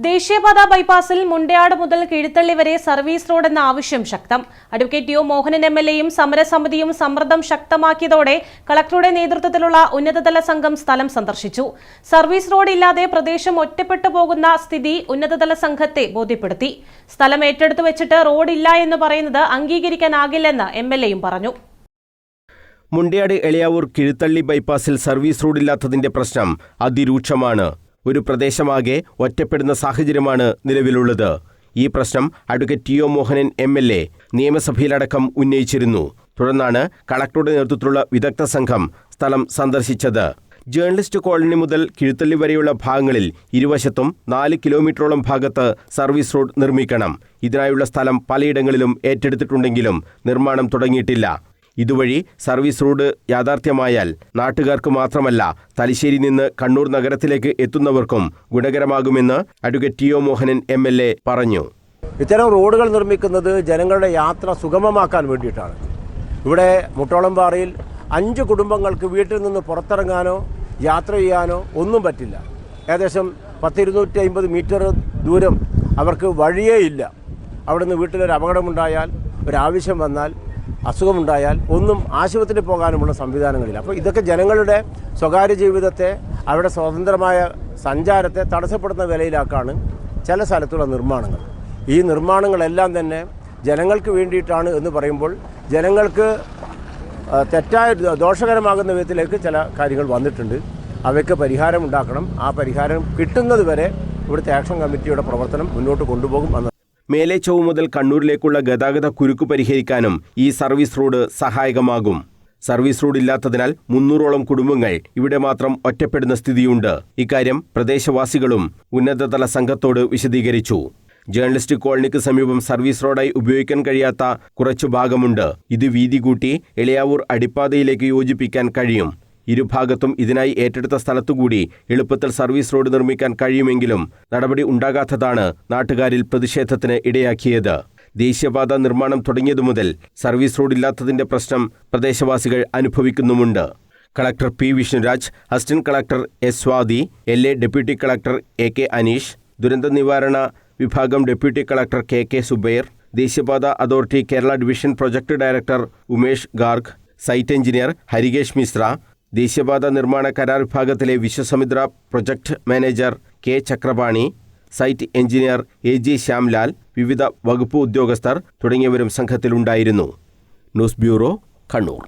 ദേശീയപാത ബൈപ്പാസിൽ മുണ്ടയാട് മുതൽ കിഴുത്തള്ളി വരെ സർവീസ് റോഡ് എന്ന ആവശ്യം ശക്തം. അഡ്വക്കേറ്റ് യു മോഹനൻ എംഎൽഎയും സമരസമിതിയും സമ്മർദ്ദം ശക്തമാക്കിയതോടെ കളക്ടറുടെ നേതൃത്വത്തിലുള്ള ഉന്നതതല സംഘം സ്ഥലം സന്ദർശിച്ചു. സർവീസ് റോഡ് ഇല്ലാതെ പ്രദേശം ഒറ്റപ്പെട്ടു പോകുന്ന സ്ഥിതി ഉന്നതതല സംഘത്തെ ബോധ്യപ്പെടുത്തി. സ്ഥലം ഏറ്റെടുത്തു വെച്ചിട്ട് റോഡില്ല എന്ന് പറയുന്നത് അംഗീകരിക്കാനാകില്ലെന്ന് എംഎൽഎയും പറഞ്ഞു. മുണ്ടയാട് എളയാവൂർ കിഴുത്തള്ളി ബൈപ്പാസിൽ സർവീസ് റോഡില്ലാത്തതിന്റെ പ്രശ്നം അതിരൂക്ഷമാണ്. ഒരു പ്രദേശമാകെ ഒറ്റപ്പെടുന്ന സാഹചര്യമാണ് നിലവിലുള്ളത്. ഈ പ്രശ്നം അഡ്വക്കേറ്റ് യു മോഹനൻ എംഎൽഎ നിയമസഭയിലടക്കം ഉന്നയിച്ചിരുന്നു. തുടർന്നാണ് കളക്ടറുടെ നേതൃത്വത്തിലുള്ള വിദഗ്ധ സംഘം സ്ഥലം സന്ദർശിച്ചത്. ജേർണലിസ്റ്റ് കോളനി മുതൽ കിഴുത്തള്ളി വരെയുള്ള ഭാഗങ്ങളിൽ ഇരുവശത്തും 4 കിലോമീറ്ററോളം ഭാഗത്ത് സർവീസ് റോഡ് നിർമ്മിക്കണം. ഇതിനായുള്ള സ്ഥലം പലയിടങ്ങളിലും ഏറ്റെടുത്തിട്ടുണ്ടെങ്കിലും നിർമ്മാണം തുടങ്ങിയിട്ടില്ല. ഇതുവഴി സർവീസ് റോഡ് യാഥാർത്ഥ്യമായാൽ നാട്ടുകാർക്ക് മാത്രമല്ല തലശ്ശേരി നിന്ന് കണ്ണൂർ നഗരത്തിലേക്ക് എത്തുന്നവർക്കും ഗുണകരമാകുമെന്ന് advocate T O Mohanan MLA പറഞ്ഞു. ഇത്തരം റോഡുകൾ നിർമ്മിക്കുന്നത് ജനങ്ങളുടെ യാത്ര സുഗമമാക്കാൻ വേണ്ടിയിട്ടാണ്. ഇവിടെ മുട്ടോളംപാറയിൽ 5 കുടുംബങ്ങൾക്ക് വീട്ടിൽ നിന്ന് പുറത്തിറങ്ങാനോ യാത്ര ചെയ്യാനോ ഒന്നും പറ്റില്ല. ഏകദേശം 250 മീറ്റർ ദൂരം അവർക്ക് വഴിയേ ഇല്ല. അവിടുന്ന് വീട്ടിലൊരു അപകടമുണ്ടായാൽ, ഒരാവശ്യം വന്നാൽ, അസുഖമുണ്ടായാൽ ഒന്നും ആശുപത്രിയിൽ പോകാനുമുള്ള സംവിധാനങ്ങളില്ല. അപ്പോൾ ഇതൊക്കെ ജനങ്ങളുടെ സ്വകാര്യ ജീവിതത്തെ, അവരുടെ സ്വതന്ത്രമായ സഞ്ചാരത്തെ തടസ്സപ്പെടുന്ന നിലയിലാക്കാണ് ചില സ്ഥലത്തുള്ള നിർമ്മാണങ്ങൾ. ഈ നിർമ്മാണങ്ങളെല്ലാം തന്നെ ജനങ്ങൾക്ക് വേണ്ടിയിട്ടാണ് എന്ന് പറയുമ്പോൾ ജനങ്ങൾക്ക് തെറ്റായ ദോഷകരമാകുന്ന വിധത്തിലേക്ക് ചില കാര്യങ്ങൾ വന്നിട്ടുണ്ട്. അവയ്ക്ക് പരിഹാരം ഉണ്ടാക്കണം. ആ പരിഹാരം കിട്ടുന്നത് വരെ ഇവിടുത്തെ ആക്ഷൻ കമ്മിറ്റിയുടെ പ്രവർത്തനം മുന്നോട്ട് കൊണ്ടുപോകും എന്ന്. മേലേച്ചോവ് മുതൽ കണ്ണൂരിലേക്കുള്ള ഗതാഗത കുരുക്ക് പരിഹരിക്കാനും ഈ സർവീസ് റോഡ് സഹായകമാകും. സർവീസ് റോഡ് ഇല്ലാത്തതിനാൽ 300ഓളം കുടുംബങ്ങൾ ഇവിടെ മാത്രം ഒറ്റപ്പെടുന്ന സ്ഥിതിയുണ്ട്. ഇക്കാര്യം പ്രദേശവാസികളും ഉന്നതതല സംഘത്തോട് വിശദീകരിച്ചു. ജേർണലിസ്റ്റ് കോളനിക്ക് സമീപം സർവീസ് റോഡായി ഉപയോഗിക്കാൻ കഴിയാത്ത കുറച്ചു ഭാഗമുണ്ട്. ഇത് വീതി കൂട്ടി എളയാവൂർ അടിപ്പാതയിലേക്ക് യോജിപ്പിക്കാൻ കഴിയും. ഇരുഭാഗത്തും ഇതിനായി ഏറ്റെടുത്ത സ്ഥലത്തുകൂടി എളുപ്പത്തിൽ സർവീസ് റോഡ് നിർമ്മിക്കാൻ കഴിയുമെങ്കിലും നടപടി ഉണ്ടാകാത്തതാണ് നാട്ടുകാരിൽ പ്രതിഷേധത്തിന് ഇടയാക്കിയത്. ദേശീയപാത നിർമ്മാണം തുടങ്ങിയതു മുതൽ സർവീസ് റോഡില്ലാത്തതിന്റെ പ്രശ്നം പ്രദേശവാസികൾ അനുഭവിക്കുന്നുമുണ്ട്. Collector P Vishnuraj, assistant collector S Swathi, LA deputy collector AK Aneesh, ദുരന്ത നിവാരണ വിഭാഗം ഡെപ്യൂട്ടി കളക്ടർ KK സുബൈർ, ദേശീയപാത authority Kerala division project director Umesh Garg, site engineer Harikesh Mishra, ദേശീയപാത നിർമ്മാണ കരാർ വിഭാഗത്തിലെ Vishwasamudra project manager K Chakrapani, site engineer AG Shyamlal, വിവിധ വകുപ്പ് ഉദ്യോഗസ്ഥർ തുടങ്ങിയവരും സംഘത്തിലുണ്ടായിരുന്നു. News bureau, Kannur.